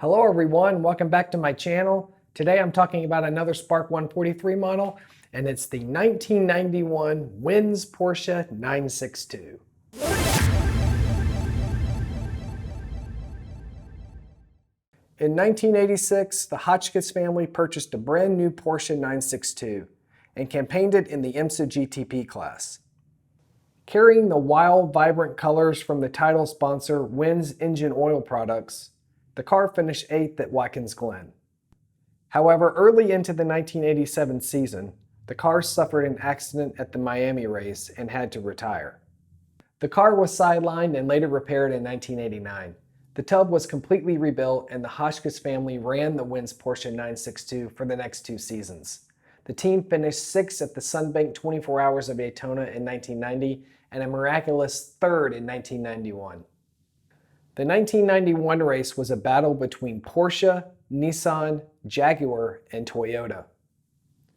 Hello everyone, welcome back to my channel. Today I'm talking about another Spark 143 model, and it's the 1991 Wynn's Porsche 962. In 1986, the Hotchkiss family purchased a brand new Porsche 962 and campaigned it in the IMSA GTP class. Carrying the wild, vibrant colors from the title sponsor Wynn's engine oil products, the car finished 8th at Watkins Glen. However, early into the 1987 season, the car suffered an accident at the Miami race and had to retire. The car was sidelined and later repaired in 1989. The tub was completely rebuilt and the Hotchkiss family ran the Wynn's Porsche 962 for the next 2 seasons. The team finished 6th at the Sunbank 24 Hours of Daytona in 1990 and a miraculous 3rd in 1991. The 1991 race was a battle between Porsche, Nissan, Jaguar, and Toyota.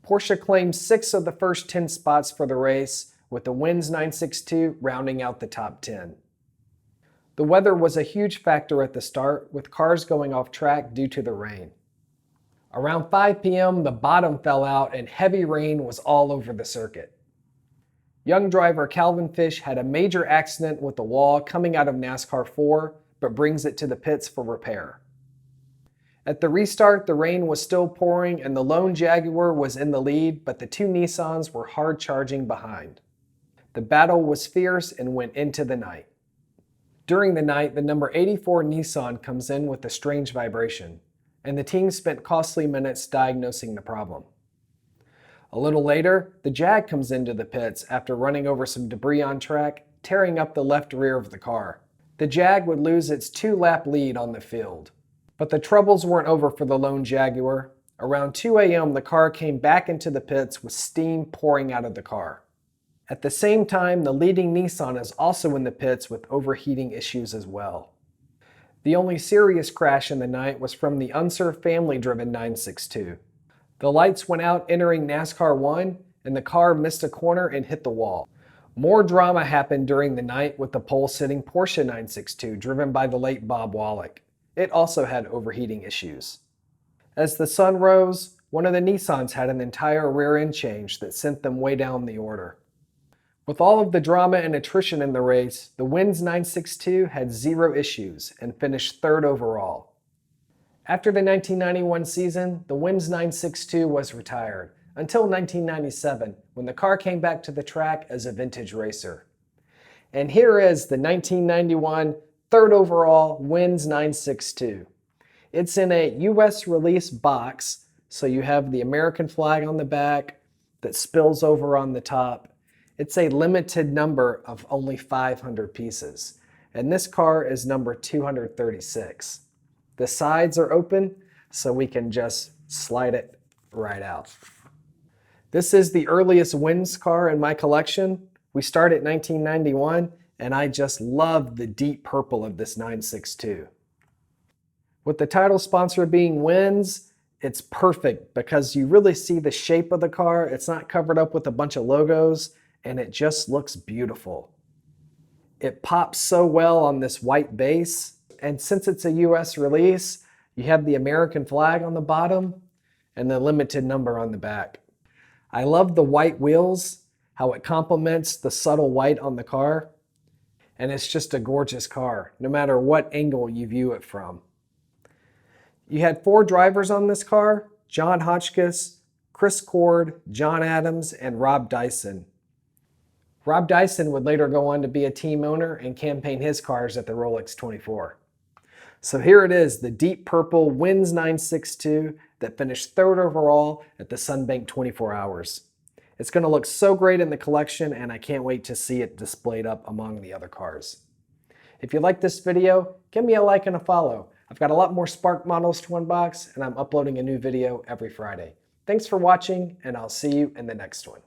Porsche claimed 6 of the first 10 spots for the race, with the Wynn's 962 rounding out the top 10. The weather was a huge factor at the start, with cars going off track due to the rain. Around 5 p.m., the bottom fell out and heavy rain was all over the circuit. Young driver Calvin Fish had a major accident with the wall coming out of NASCAR 4, but brings it to the pits for repair. At the restart, the rain was still pouring and the lone Jaguar was in the lead, but the 2 Nissans were hard charging behind. The battle was fierce and went into the night. During the night, the number 84 Nissan comes in with a strange vibration, and the team spent costly minutes diagnosing the problem. A little later, the Jag comes into the pits after running over some debris on track, tearing up the left rear of the car. The Jag would lose its 2-lap lead on the field. But the troubles weren't over for the lone Jaguar. Around 2 a.m., the car came back into the pits with steam pouring out of the car. At the same time, the leading Nissan is also in the pits with overheating issues as well. The only serious crash in the night was from the Unser family-driven 962. The lights went out entering NASCAR 1, and the car missed a corner and hit the wall. More drama happened during the night with the pole-sitting Porsche 962 driven by the late Bob Wallach. It also had overheating issues. As the sun rose, one of the Nissans had an entire rear end change that sent them way down the order. With all of the drama and attrition in the race, the Wynn's 962 had 0 issues and finished 3rd overall. After the 1991 season, the Wynn's 962 was retired, until 1997, when the car came back to the track as a vintage racer. And here is the 1991 3rd overall Wynn's 962. It's in a US release box, so you have the American flag on the back that spills over on the top. It's a limited number of only 500 pieces, and this car is number 236. The sides are open, so we can just slide it right out. This is the earliest Wynn's car in my collection. We start at 1991, and I just love the deep purple of this 962. With the title sponsor being Wynn's, it's perfect because you really see the shape of the car. It's not covered up with a bunch of logos, and it just looks beautiful. It pops so well on this white base, and since it's a US release, you have the American flag on the bottom and the limited number on the back. I love the white wheels, how it complements the subtle white on the car, and it's just a gorgeous car, no matter what angle you view it from. You had 4 drivers on this car: John Hotchkiss, Chris Cord, John Adams, and Rob Dyson. Rob Dyson would later go on to be a team owner and campaign his cars at the Rolex 24. So here it is, the deep purple Wynn's 962 that finished 3rd overall at the Sunbank 24 Hours. It's going to look so great in the collection, and I can't wait to see it displayed up among the other cars. If you like this video, give me a like and a follow. I've got a lot more Spark models to unbox, and I'm uploading a new video every Friday. Thanks for watching, and I'll see you in the next one.